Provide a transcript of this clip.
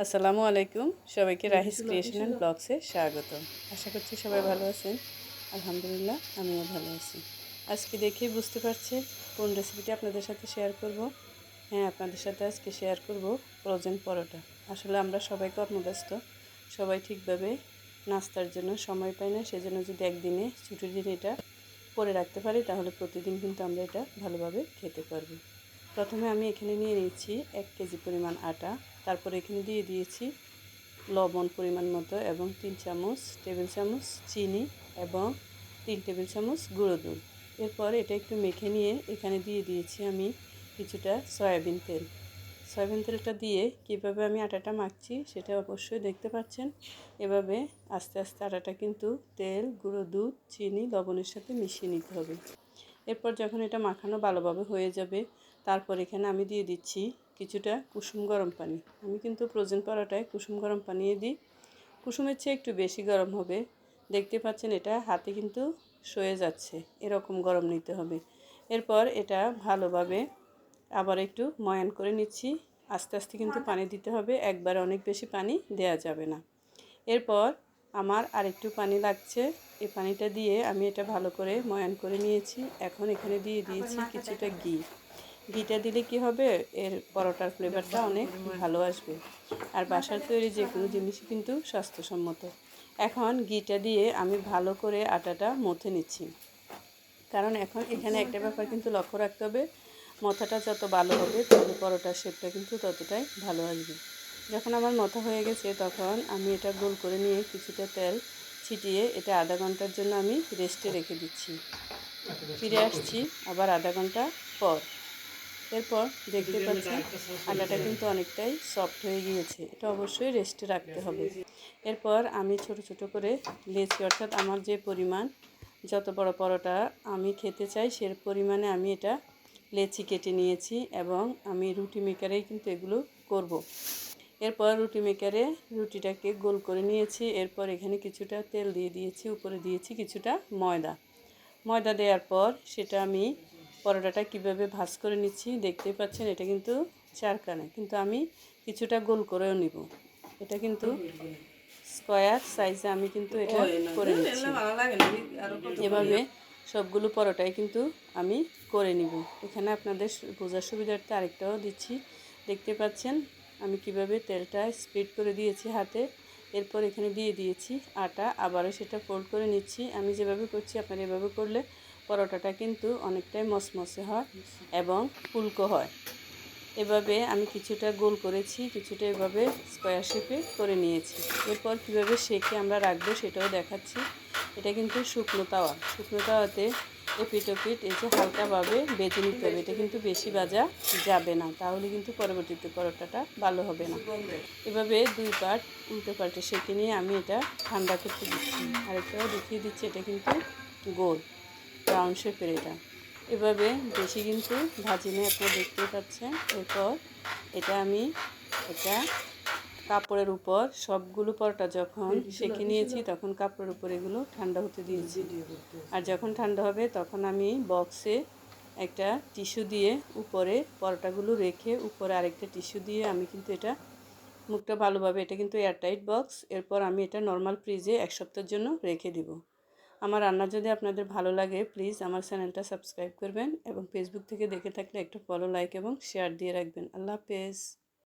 আসসালামু আলাইকুম, সবাইকে রাহিস ক্রিয়েশন অ্যান্ড ব্লগসে স্বাগতম। আশা করছি সবাই ভালো আছেন। আলহামদুলিল্লাহ, আমিও ভালো আছি। আজকে দেখেই বুঝতে পারছেন কোন রেসিপিটি আপনাদের সাথে শেয়ার করব। হ্যাঁ, আপনাদের সাথে আজকে শেয়ার করব ফ্রোজেন পরোটা। আসলে আমরা সবাই কর্মব্যস্ত, সবাই ঠিকভাবে নাস্তার জন্য সময় পাই না। সেজন্য যদি একদিনে ছুটির দিন এটা করে রাখতে পারি, তাহলে প্রতিদিন কিন্তু আমরা এটা ভালোভাবে খেতে পারবো। প্রথমে আমি এখানে নিয়ে নিয়েছি 1 কেজি পরিমাণ আটা। তারপরে এখানে দিয়ে দিয়েছি লবণ পরিমাণ মতো এবং 3 টেবিল চামচ চিনি এবং 3 টেবিল চামচ গুঁড়ো দুধ। এরপর এটা একটু মেখে নিয়ে এখানে দিয়ে দিয়েছি আমি কিছুটা সয়াবিন তেল। সয়াবিন তেলটা দিয়ে কীভাবে আমি আটাটা মাখছি সেটা অবশ্যই দেখতে পাচ্ছেন। এভাবে আস্তে আস্তে আটাটা কিন্তু তেল, গুঁড়ো দুধ, চিনি, লবণের সাথে মিশিয়ে নিতে হবে। এরপর যখন এটা মাখানো ভালোভাবে হয়ে যাবে, তারপর এখানে আমি দিয়ে দিচ্ছি কিছুটা কুসুম গরম পানি। আমি কিন্তু ফ্রোজেন পরোটায় কুসুম গরম পানি দিই। কুসুমের চেয়ে একটু বেশি গরম হবে। দেখতে পাচ্ছেন এটা হাতে কিন্তু সয়ে যাচ্ছে, এরকম গরম নিতে হবে। এরপর এটা ভালোভাবে আবার একটু ময়ান করে নিচ্ছি। আস্তে আস্তে কিন্তু পানি দিতে হবে, একবারে অনেক বেশি পানি দেওয়া যাবে না। এরপর আমার আরেকটু পানি লাগছে, এই পানিটা দিয়ে আমি এটা ভালো করে ময়ান করে নিয়েছি। এখন এখানে দিয়ে দিয়েছি কিছুটা ঘিটা দিলে কি হবে, এর পরোটার ফ্লেভারটা অনেক ভালো আসবে। আর বাসার তৈরি যে কোনো জিনিসই কিন্তু স্বাস্থ্যসম্মত। এখন ঘিটা দিয়ে আমি ভালো করে আটাটা মথে নিচ্ছি, কারণ এখন এখানে একটা ব্যাপার কিন্তু লক্ষ্য রাখতে হবে, মথাটা যত ভালো হবে তাহলে পরোটার শেপটা কিন্তু ততটাই ভালো আসবে। যখন আমার মথা হয়ে গেছে তখন আমি এটা গোল করে নিয়ে কিছুটা তেল ছিটিয়ে এটা আধা ঘন্টার জন্য আমি রেস্টে রেখে দিচ্ছি। ফিরে আসছি আবার আধা ঘন্টা পর। এরপর দেখতে পাচ্ছেন আটাটা কিন্তু অনেকটাই সফট হয়ে গিয়েছে, এটা অবশ্যই রেস্টে রাখতে হবে। এরপর আমি ছোট ছোট করে লেচি, অর্থাৎ আমার যে পরিমাণ, যত বড় পরোটা আমি খেতে চাই সে পরিমাণে আমি এটা লেচি কেটে নিয়েছি এবং আমি রুটি মেকারেই কিন্তু এগুলো করব। এরপর রুটি মেকারে রুটিটাকে গোল করে নিয়েছি। এরপর এখানে কিছুটা তেল দিয়ে দিয়েছি, উপরে দিয়েছি কিছুটা ময়দা দেওয়ার পর সেটা আমি পরোটাটা কিভাবে ভাঁজ করে নিচ্ছি দেখতে পাচ্ছেন। এটা কিন্তু চারকানে, কিন্তু আমি কিছুটা গোল করেও নিব। এটা কিন্তু স্কোয়ার সাইজে আমি কিন্তু এটা করে নিচ্ছি। এভাবে সবগুলো পরোটাই কিন্তু আমি করে নিব। এখানে আপনাদের বোঝার সুবিধার্থে আরেকটাও দিচ্ছি, দেখতে পাচ্ছেন আমি কিভাবে তেলটা স্প্রেড করে দিয়েছি হাতে। এরপর এখানে দিয়ে দিয়েছি আটা, আবারও সেটা ফোল্ড করে নিচ্ছি। আমি যেভাবে করছি আপনারা এভাবে করলে পরোটাটা কিন্তু অনেকটাই মসমসে হয় এবং ফুলকো হয়। এভাবে আমি কিছুটা গোল করেছি, কিছুটা এভাবে স্কোয়ার শেপে করে নিয়েছি। এরপর কীভাবে সেঁকে আমরা রাখবো সেটাও দেখাচ্ছি। এটা কিন্তু শুকনো তাওয়াতে এপিট ওপিট এই যে হালকাভাবে বেজে নিতে হবে। এটা কিন্তু বেশি ভাজা যাবে না, তাহলে কিন্তু পরবর্তীতে পরোটাটা ভালো হবে না। এভাবে 2 পার্ট উল্টো পাল্টে সেঁকে নিয়ে আমি এটা ঠান্ডা করতে দিচ্ছি। আরেকটাও দেখিয়ে দিচ্ছি, এটা কিন্তু গোল রাউন্ড শেপের। এটা এভাবে বেশি কিন্তু ভাজি নিয়ে আপনারা দেখতেই পাচ্ছেন। এরপর এটা আমি এটা কাপড়ের উপর সবগুলো পরোটা যখন সেঁকে নিয়েছি তখন কাপড়ের উপর এগুলো ঠান্ডা হতে দিয়েছি। আর যখন ঠান্ডা হবে তখন আমি বক্সে একটা টিস্যু দিয়ে উপরে পরোটাগুলো রেখে উপরে আরেকটা টিস্যু দিয়ে আমি কিন্তু এটা মুখটা ভালোভাবে, এটা কিন্তু এয়ারটাইট বক্স, এরপর আমি এটা নর্মাল ফ্রিজে 1 সপ্তাহের জন্য রেখে দিব। আমার রান্না যদি আপনাদের ভালো লাগে প্লিজ আমার চ্যানেলটা সাবস্ক্রাইব করবেন এবং ফেসবুক থেকে দেখে থাকলে একটা ফলো, লাইক এবং শেয়ার দিয়ে রাখবেন। আল্লাহ হাফেজ।